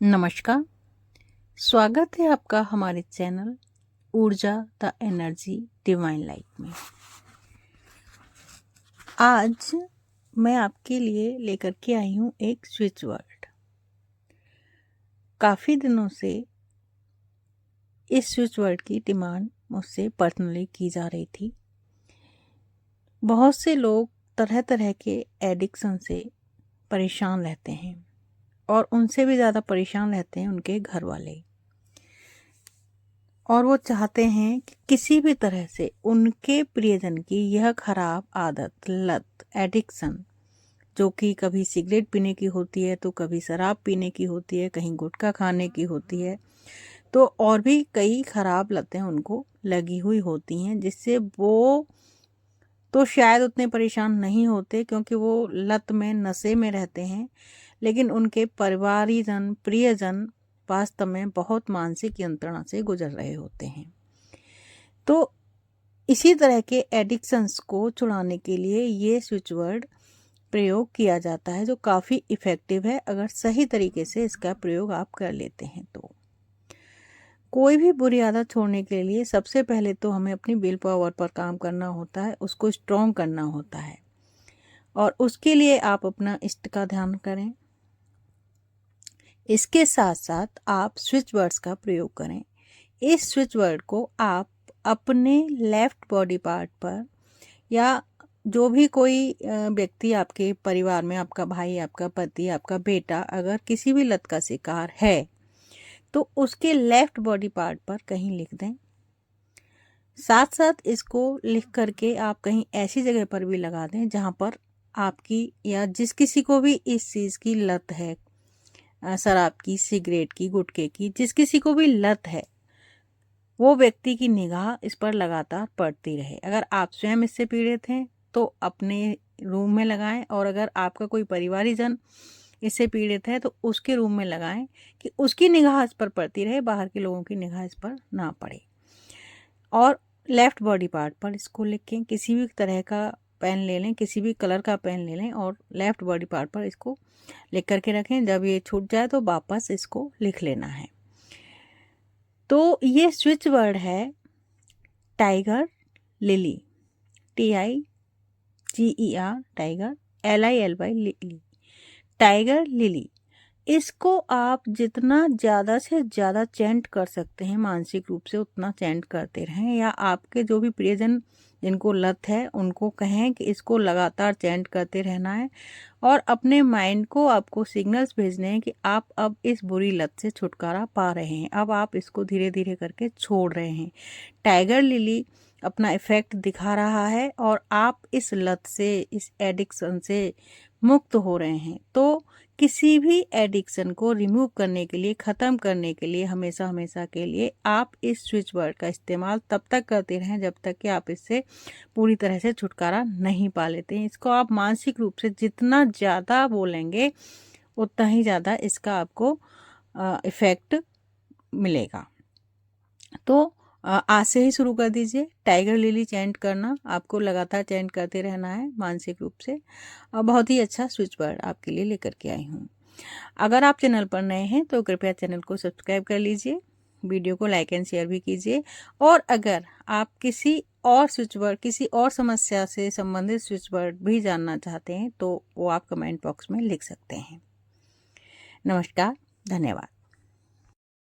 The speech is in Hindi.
नमस्कार। स्वागत है आपका हमारे चैनल ऊर्जा द एनर्जी डिवाइन लाइफ में। आज मैं आपके लिए लेकर के आई हूँ एक स्विच वर्ड। काफ़ी दिनों से इस स्विच वर्ड की डिमांड मुझसे पर्सनली की जा रही थी। बहुत से लोग तरह तरह के एडिक्शन से परेशान रहते हैं और उनसे भी ज़्यादा परेशान रहते हैं उनके घर वाले, और वो चाहते हैं कि किसी भी तरह से उनके प्रियजन की यह खराब आदत, लत, एडिक्शन, जो कि कभी सिगरेट पीने की होती है तो कभी शराब पीने की होती है, कहीं गुटखा खाने की होती है, तो और भी कई खराब लतें उनको लगी हुई होती हैं, जिससे वो तो शायद उतने परेशान नहीं होते क्योंकि वो लत में, नशे में रहते हैं, लेकिन उनके परिवारीजन, प्रियजन वास्तव में बहुत मानसिक यंत्रणा से गुजर रहे होते हैं। तो इसी तरह के एडिक्शंस को छुड़ाने के लिए ये स्विच वर्ड प्रयोग किया जाता है, जो काफ़ी इफ़ेक्टिव है अगर सही तरीके से इसका प्रयोग आप कर लेते हैं तो। कोई भी बुरी आदत छोड़ने के लिए सबसे पहले तो हमें अपनी विल पावर पर काम करना होता है, उसको स्ट्रॉन्ग करना होता है, और उसके लिए आप अपना इष्ट का ध्यान करें। इसके साथ साथ आप स्विच वर्ड्स का प्रयोग करें। इस स्विच वर्ड को आप अपने लेफ्ट बॉडी पार्ट पर, या जो भी कोई व्यक्ति आपके परिवार में, आपका भाई, आपका पति, आपका बेटा अगर किसी भी लत का शिकार है तो उसके लेफ्ट बॉडी पार्ट पर कहीं लिख दें। साथ साथ इसको लिख करके आप कहीं ऐसी जगह पर भी लगा दें जहाँ पर आपकी या जिस किसी को भी इस चीज़ की लत है, शराब की, सिगरेट की, गुटखे की, जिस किसी को भी लत है, वो व्यक्ति की निगाह इस पर लगातार पड़ती रहे। अगर आप स्वयं इससे पीड़ित हैं तो अपने रूम में लगाएं, और अगर आपका कोई परिवारीजन इससे पीड़ित है तो उसके रूम में लगाएं कि उसकी निगाह इस पर पड़ती रहे, बाहर के लोगों की निगाह इस पर ना पड़े। और लेफ्ट बॉडी पार्ट पर इसको लिखें। किसी भी तरह का पेन ले लें, किसी भी कलर का पेन ले लें और लेफ्ट बॉडी पार्ट पर इसको लिख करके रखें। जब ये छूट जाए तो वापस इसको लिख लेना है। तो ये स्विच वर्ड है tiger lily, TIGER, tiger, LILY, lily, tiger lily. इसको आप जितना ज़्यादा से ज़्यादा चैंट कर सकते हैं मानसिक रूप से उतना चैंट करते रहें, या आपके जो भी प्रियजन जिनको लत है उनको कहें कि इसको लगातार चैंट करते रहना है, और अपने माइंड को आपको सिग्नल्स भेजने हैं कि आप अब इस बुरी लत से छुटकारा पा रहे हैं, अब आप इसको धीरे धीरे करके छोड़ रहे हैं। टाइगर लिली अपना इफ़ेक्ट दिखा रहा है और आप इस लत से, इस एडिक्शन से मुक्त हो रहे हैं। तो किसी भी एडिक्शन को रिमूव करने के लिए, ख़त्म करने के लिए, हमेशा हमेशा के लिए आप इस स्विच वर्ड का इस्तेमाल तब तक करते रहें जब तक कि आप इससे पूरी तरह से छुटकारा नहीं पा लेते हैं। इसको आप मानसिक रूप से जितना ज़्यादा बोलेंगे उतना ही ज़्यादा इसका आपको इफ़ेक्ट मिलेगा। तो आज से ही शुरू कर दीजिए टाइगर लिली चैंट करना। आपको लगातार चैंट करते रहना है मानसिक रूप से। बहुत ही अच्छा स्विच वर्ड आपके लिए लेकर के आई हूँ। अगर आप चैनल पर नए हैं तो कृपया चैनल को सब्सक्राइब कर लीजिए, वीडियो को लाइक एंड शेयर भी कीजिए, और अगर आप किसी और स्विच वर्ड, किसी और समस्या से संबंधित स्विच वर्ड भी जानना चाहते हैं तो वो आप कमेंट बॉक्स में लिख सकते हैं। नमस्कार, धन्यवाद।